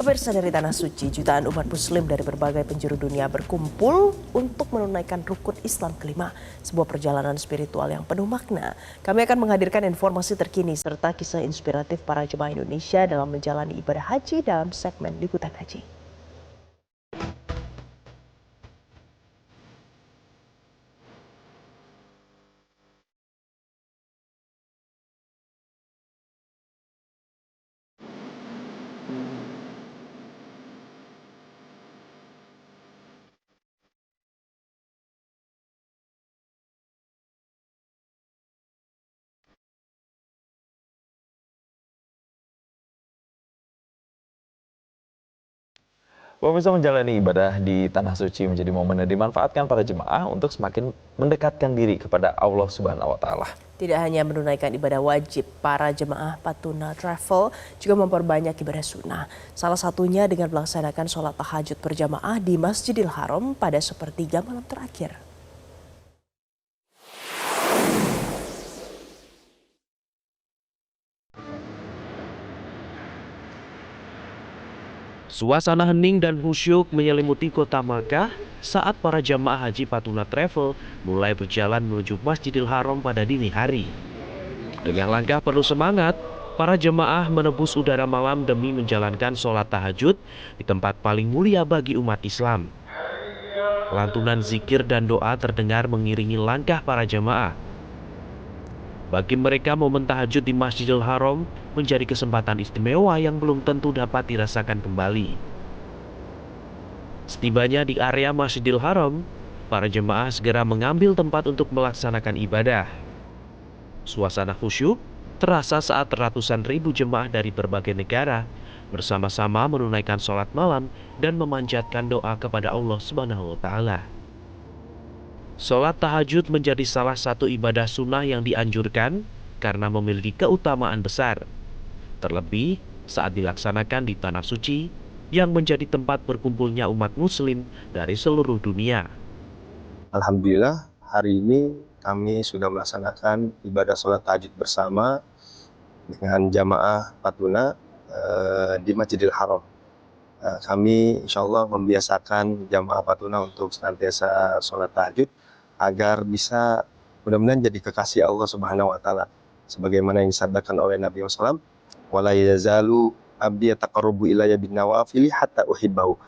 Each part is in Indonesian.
Pemirsa, dari Tanah Suci, jutaan umat muslim dari berbagai penjuru dunia berkumpul untuk menunaikan rukun Islam kelima, sebuah perjalanan spiritual yang penuh makna. Kami akan menghadirkan informasi terkini serta kisah inspiratif para jemaah Indonesia dalam menjalani ibadah haji dalam segmen Liputan Haji. Pemirsa, menjalani ibadah di Tanah Suci menjadi momen yang dimanfaatkan para jemaah untuk semakin mendekatkan diri kepada Allah Subhanahu wa Ta'ala. Tidak hanya menunaikan ibadah wajib, para jemaah Patuna Travel juga memperbanyak ibadah sunnah. Salah satunya dengan melaksanakan sholat tahajud berjamaah di Masjidil Haram pada sepertiga malam terakhir. Suasana hening dan khusyuk menyelimuti kota Makkah saat para jamaah haji Patuna Travel mulai berjalan menuju Masjidil Haram pada dini hari. Dengan langkah penuh semangat, para jemaah menembus udara malam demi menjalankan sholat tahajud di tempat paling mulia bagi umat Islam. Lantunan zikir dan doa terdengar mengiringi langkah para jemaah. Bagi mereka, momen tahajud di Masjidil Haram menjadi kesempatan istimewa yang belum tentu dapat dirasakan kembali. Setibanya di area Masjidil Haram, para jemaah segera mengambil tempat untuk melaksanakan ibadah. Suasana khusyuk terasa saat ratusan ribu jemaah dari berbagai negara bersama-sama menunaikan sholat malam dan memanjatkan doa kepada Allah Subhanahu wa Ta'ala. Sholat tahajud menjadi salah satu ibadah sunnah yang dianjurkan karena memiliki keutamaan besar. Terlebih saat dilaksanakan di Tanah Suci yang menjadi tempat berkumpulnya umat muslim dari seluruh dunia. Alhamdulillah, hari ini kami sudah melaksanakan ibadah sholat tahajud bersama dengan jamaah Patuna di Masjidil Haram. Kami insya Allah membiasakan jamaah Patuna untuk senantiasa sholat tahajud agar bisa mudah-mudahan jadi kekasih Allah Subhanahu wa Ta'ala, sebagaimana yang disabdakan oleh Nabi SAW, wala yazalu abdi yataqarrabu ilayya bin nawafili hatta uhibbahu.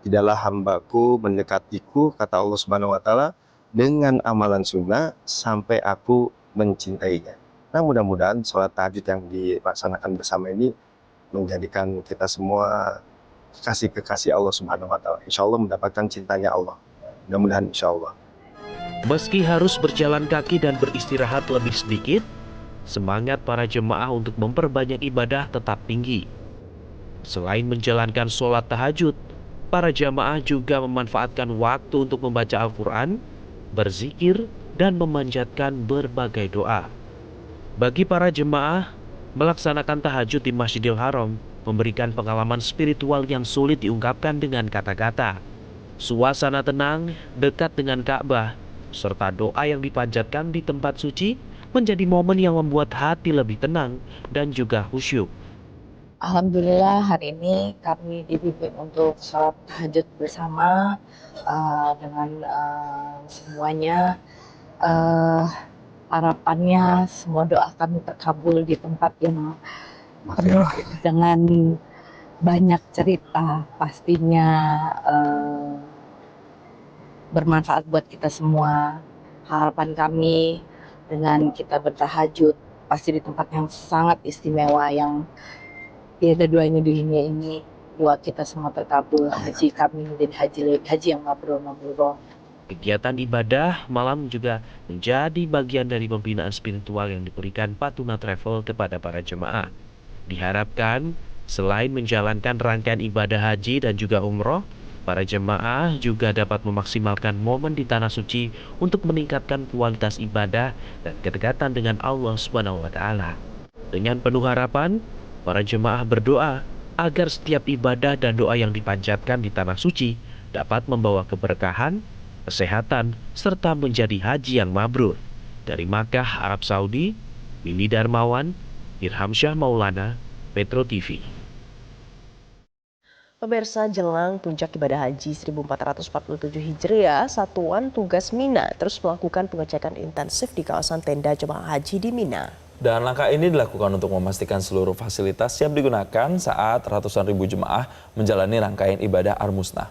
Tidaklah hambaku mendekatiku, kata Allah Subhanahu wa Ta'ala, dengan amalan sunnah sampai aku mencintainya. Nah, mudah-mudahan sholat tahajud yang dilaksanakan bersama ini menjadikan kita semua kekasih Allah Subhanahu wa Ta'ala. Insya Allah mendapatkan cintanya Allah. Mudah-mudahan insya Allah. Meski harus berjalan kaki dan beristirahat lebih sedikit, semangat para jemaah untuk memperbanyak ibadah tetap tinggi. Selain menjalankan sholat tahajud, para jemaah juga memanfaatkan waktu untuk membaca Al-Quran, berzikir, dan memanjatkan berbagai doa. Bagi para jemaah, melaksanakan tahajud di Masjidil Haram memberikan pengalaman spiritual yang sulit diungkapkan dengan kata-kata. Suasana tenang, dekat dengan Ka'bah, serta doa yang dipanjatkan di tempat suci menjadi momen yang membuat hati lebih tenang dan juga khusyuk. Alhamdulillah, hari ini kami dibimbing untuk sholat tahajud bersama dengan semuanya. Harapannya semua doa kami terkabul di tempat yang penuh dengan banyak cerita, pastinya bermanfaat buat kita semua. Harapan kami dengan kita bertahajud pasti di tempat yang sangat istimewa, yang tiada duanya di dunia ini, buat kita semua terkabul. Haji kami menjadi haji yang mabrur. Kegiatan ibadah malam juga menjadi bagian dari pembinaan spiritual yang diberikan Patuna Travel kepada para jemaah. Diharapkan selain menjalankan rangkaian ibadah haji dan juga umroh, para jemaah juga dapat memaksimalkan momen di Tanah Suci untuk meningkatkan kualitas ibadah dan kedekatan dengan Allah Subhanahu wa Ta'ala. Dengan penuh harapan, para jemaah berdoa agar setiap ibadah dan doa yang dipanjatkan di Tanah Suci dapat membawa keberkahan, kesehatan, serta menjadi haji yang mabrur. Dari Makkah, Arab Saudi, Willy Darmawan, Irham Syah Maulana, Metro TV. Pemirsa, jelang puncak ibadah haji 1447 Hijriah, Satuan Tugas Mina terus melakukan pengecekan intensif di kawasan tenda jemaah haji di Mina. Dan langkah ini dilakukan untuk memastikan seluruh fasilitas siap digunakan saat ratusan ribu jemaah menjalani rangkaian ibadah Armusna.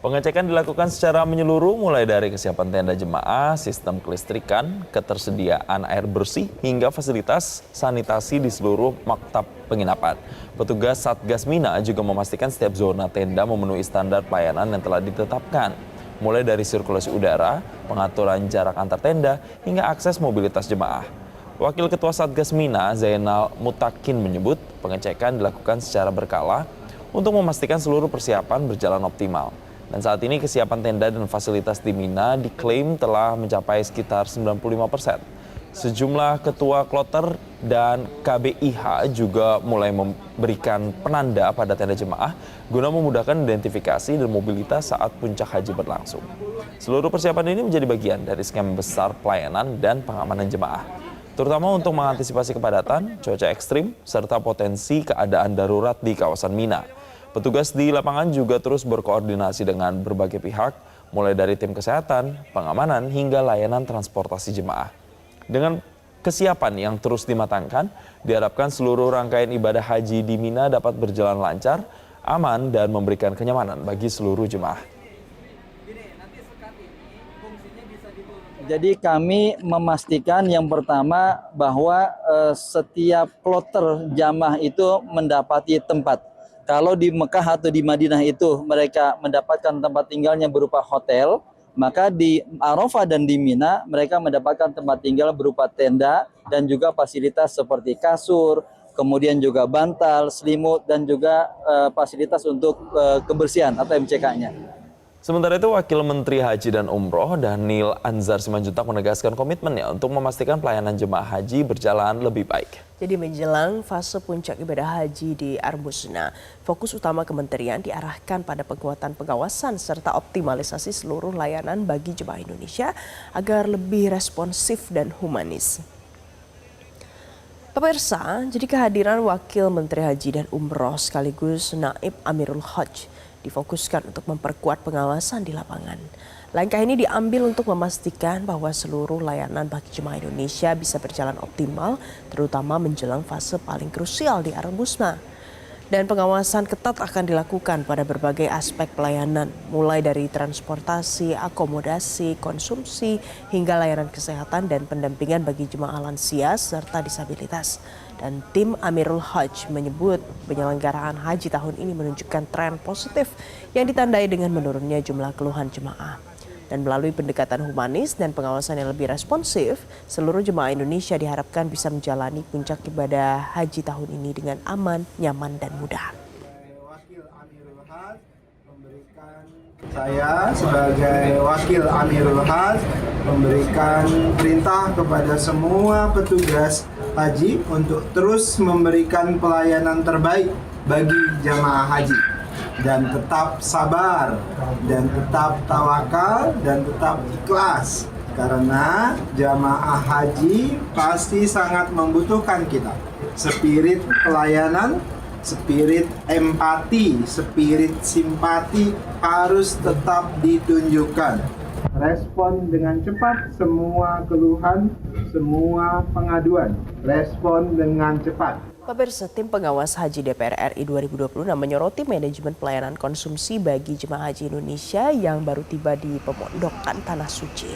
Pengecekan dilakukan secara menyeluruh mulai dari kesiapan tenda jemaah, sistem kelistrikan, ketersediaan air bersih, hingga fasilitas sanitasi di seluruh maktab penginapan. Petugas Satgas Mina juga memastikan setiap zona tenda memenuhi standar pelayanan yang telah ditetapkan. Mulai dari sirkulasi udara, pengaturan jarak antar tenda, hingga akses mobilitas jemaah. Wakil Ketua Satgas Mina, Zainal Mutakin menyebut pengecekan dilakukan secara berkala untuk memastikan seluruh persiapan berjalan optimal. Dan saat ini kesiapan tenda dan fasilitas di Mina diklaim telah mencapai sekitar 95%. Sejumlah ketua kloter dan KBIH juga mulai memberikan penanda pada tenda jemaah guna memudahkan identifikasi dan mobilitas saat puncak haji berlangsung. Seluruh persiapan ini menjadi bagian dari skema besar pelayanan dan pengamanan jemaah, terutama untuk mengantisipasi kepadatan, cuaca ekstrim, serta potensi keadaan darurat di kawasan Mina. Petugas di lapangan juga terus berkoordinasi dengan berbagai pihak, mulai dari tim kesehatan, pengamanan, hingga layanan transportasi jemaah. Dengan kesiapan yang terus dimatangkan, diharapkan seluruh rangkaian ibadah haji di Mina dapat berjalan lancar, aman, dan memberikan kenyamanan bagi seluruh jemaah. Jadi kami memastikan yang pertama bahwa setiap kloter jamaah itu mendapati tempat. Kalau di Mekah atau di Madinah itu mereka mendapatkan tempat tinggalnya berupa hotel, maka di Arafah dan di Mina mereka mendapatkan tempat tinggal berupa tenda dan juga fasilitas seperti kasur, kemudian juga bantal, selimut, dan juga fasilitas untuk kebersihan atau MCK-nya. Sementara itu, Wakil Menteri Haji dan Umroh Dhanil Anzar Simanjuntak menegaskan komitmennya untuk memastikan pelayanan jemaah haji berjalan lebih baik. Jadi menjelang fase puncak ibadah haji di Armusna, fokus utama kementerian diarahkan pada penguatan pengawasan serta optimalisasi seluruh layanan bagi jemaah Indonesia agar lebih responsif dan humanis. Pemirsa, jadi kehadiran Wakil Menteri Haji dan Umroh sekaligus Naib Amirul Hajj difokuskan untuk memperkuat pengawasan di lapangan. Langkah ini diambil untuk memastikan bahwa seluruh layanan bagi jemaah Indonesia bisa berjalan optimal, terutama menjelang fase paling krusial di Armusna. Dan pengawasan ketat akan dilakukan pada berbagai aspek pelayanan, mulai dari transportasi, akomodasi, konsumsi, hingga layanan kesehatan dan pendampingan bagi jemaah lansia serta disabilitas. Dan tim Amirul Hajj menyebut penyelenggaraan haji tahun ini menunjukkan tren positif yang ditandai dengan menurunnya jumlah keluhan jemaah. Dan melalui pendekatan humanis dan pengawasan yang lebih responsif, seluruh jemaah Indonesia diharapkan bisa menjalani puncak ibadah haji tahun ini dengan aman, nyaman, dan mudah. Saya sebagai Wakil Amirul Hajj memberikan perintah kepada semua petugas haji untuk terus memberikan pelayanan terbaik bagi jamaah haji. Dan tetap sabar, dan tetap tawakal, dan tetap ikhlas. Karena jamaah haji pasti sangat membutuhkan kita. Spirit pelayanan, spirit empati, spirit simpati harus tetap ditunjukkan. Respon dengan cepat semua keluhan, semua pengaduan. Respon dengan cepat. Pemirsa, tim pengawas haji DPR RI 2026 menyoroti manajemen pelayanan konsumsi bagi jemaah haji Indonesia yang baru tiba di pemondokan Tanah Suci.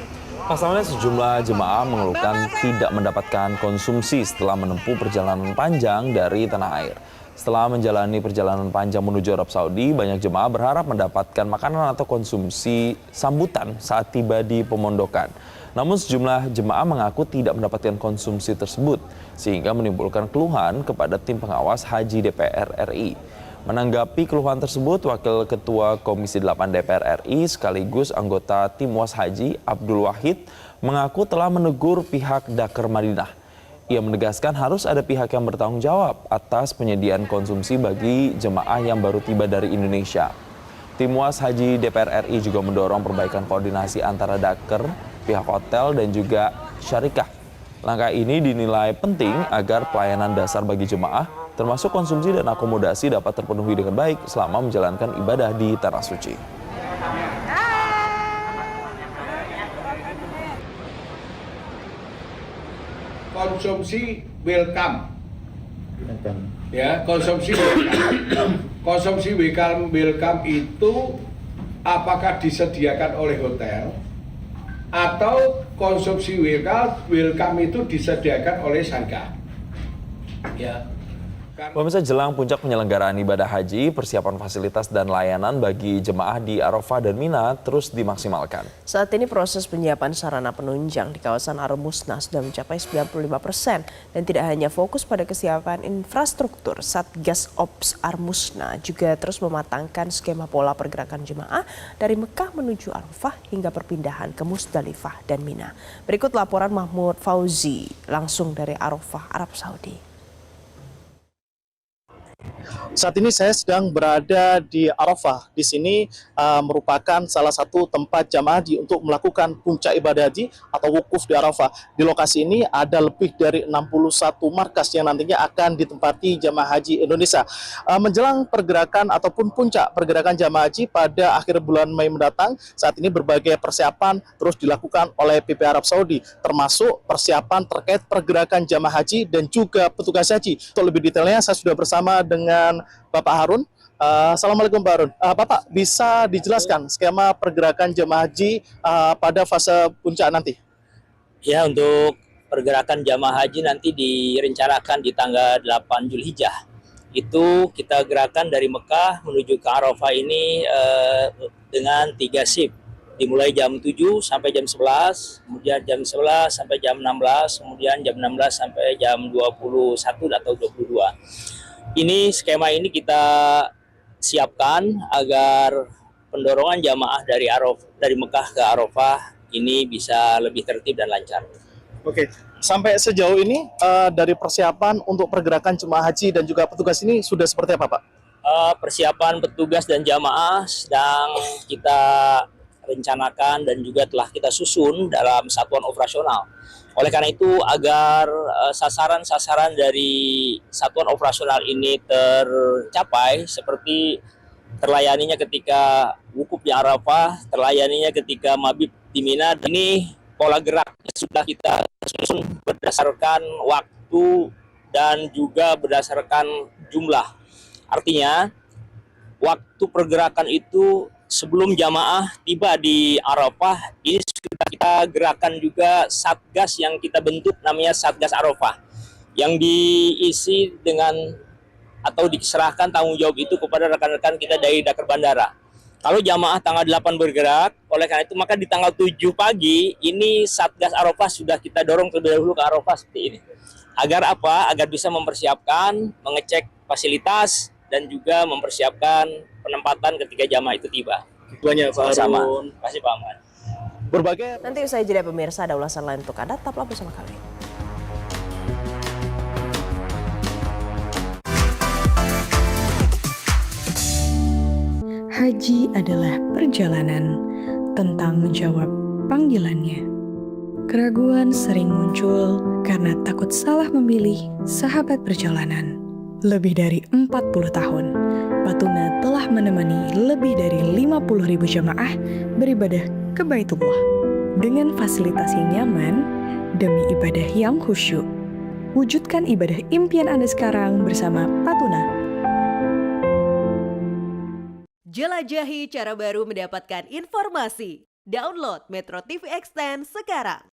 Pasalnya sejumlah jemaah mengeluhkan tidak mendapatkan konsumsi setelah menempuh perjalanan panjang dari tanah air. Setelah menjalani perjalanan panjang menuju Arab Saudi, banyak jemaah berharap mendapatkan makanan atau konsumsi sambutan saat tiba di pemondokan. Namun sejumlah jemaah mengaku tidak mendapatkan konsumsi tersebut, sehingga menimbulkan keluhan kepada tim pengawas haji DPR RI. Menanggapi keluhan tersebut, Wakil Ketua Komisi 8 DPR RI sekaligus anggota tim Was Haji Abdul Wahid mengaku telah menegur pihak Dakar Madinah. Ia menegaskan harus ada pihak yang bertanggung jawab atas penyediaan konsumsi bagi jemaah yang baru tiba dari Indonesia. Tim UAS Haji DPR RI juga mendorong perbaikan koordinasi antara Daker, pihak hotel, dan juga syarikah. Langkah ini dinilai penting agar pelayanan dasar bagi jemaah, termasuk konsumsi dan akomodasi, dapat terpenuhi dengan baik selama menjalankan ibadah di Tanah Suci. Konsumsi welcome, ya, konsumsi welcome. Konsumsi welcome itu apakah disediakan oleh hotel atau konsumsi welcome itu disediakan oleh syarikat, ya. Pemirsa, jelang puncak penyelenggaraan ibadah haji, persiapan fasilitas dan layanan bagi jemaah di Arafah dan Mina terus dimaksimalkan. Saat ini proses penyiapan sarana penunjang di kawasan Ar-Musna sudah mencapai 95% dan tidak hanya fokus pada kesiapan infrastruktur, Satgas Ops Ar-Musna juga terus mematangkan skema pola pergerakan jemaah dari Mekah menuju Arafah hingga perpindahan ke Musdalifah dan Mina. Berikut laporan Mahmud Fauzi langsung dari Arafah, Arab Saudi. Saat ini saya sedang berada di Arafah. Di sini merupakan salah satu tempat jamaah untuk melakukan puncak ibadah haji atau wukuf di Arafah. Di lokasi ini ada lebih dari 61 markas yang nantinya akan ditempati jamaah haji Indonesia. Menjelang pergerakan ataupun puncak pergerakan jamaah haji pada akhir bulan Mei mendatang, saat ini berbagai persiapan terus dilakukan oleh PP Arab Saudi, termasuk persiapan terkait pergerakan jamaah haji dan juga petugas haji. Untuk lebih detailnya, saya sudah bersama dengan Bapak Harun. Assalamualaikum Pak Harun. Bapak bisa dijelaskan skema pergerakan jemaah haji pada fase puncak nanti? Ya, untuk pergerakan jamaah haji nanti direncanakan di tanggal 8 Zulhijjah. Itu kita gerakan dari Mekah menuju ke Arafah ini dengan 3 shift. Dimulai jam 7 sampai jam 11, kemudian jam 11 sampai jam 16, kemudian jam 16 sampai jam 21 atau 22. Ini skema ini kita siapkan agar pendorongan jamaah dari Mekah ke Arafah ini bisa lebih tertib dan lancar. Oke, sampai sejauh ini dari persiapan untuk pergerakan jemaah haji dan juga petugas ini sudah seperti apa, Pak? Persiapan petugas dan jamaah sedang kita rencanakan dan juga telah kita susun dalam satuan operasional. Oleh karena itu, agar sasaran-sasaran dari satuan operasional ini tercapai, seperti terlayaninya ketika wukuf di Arafah, terlayaninya ketika mabit di Mina, ini pola geraknya sudah kita susun berdasarkan waktu dan juga berdasarkan jumlah. Artinya, waktu pergerakan itu sebelum jamaah tiba di Arafah, ini sudah kita gerakan juga Satgas yang kita bentuk, namanya Satgas Arafah, yang diisi dengan atau diserahkan tanggung jawab itu kepada rekan-rekan kita dari Daker Bandara. Kalau jamaah tanggal 8 bergerak, oleh karena itu maka di tanggal 7 pagi ini Satgas Arafah sudah kita dorong terlebih dahulu ke Arafah seperti ini. Agar apa? Agar bisa mempersiapkan, mengecek fasilitas, dan juga mempersiapkan penempatan ketika jamaah itu tiba. Banyak Pak Harun. Terima kasih Pak Ahmad. Berbagai Nanti usai jeda pemirsa ada ulasan lain untuk Anda, tetaplah bersama kami. Haji adalah perjalanan tentang menjawab panggilannya. Keraguan sering muncul karena takut salah memilih sahabat perjalanan. Lebih dari 40 tahun, Patuna telah menemani lebih dari 50.000 jamaah beribadah ke Baitullah dengan fasilitas yang nyaman demi ibadah yang khusyuk. Wujudkan ibadah impian Anda sekarang bersama Patuna. Jelajahi cara baru mendapatkan informasi. Download Metro TV Extend sekarang.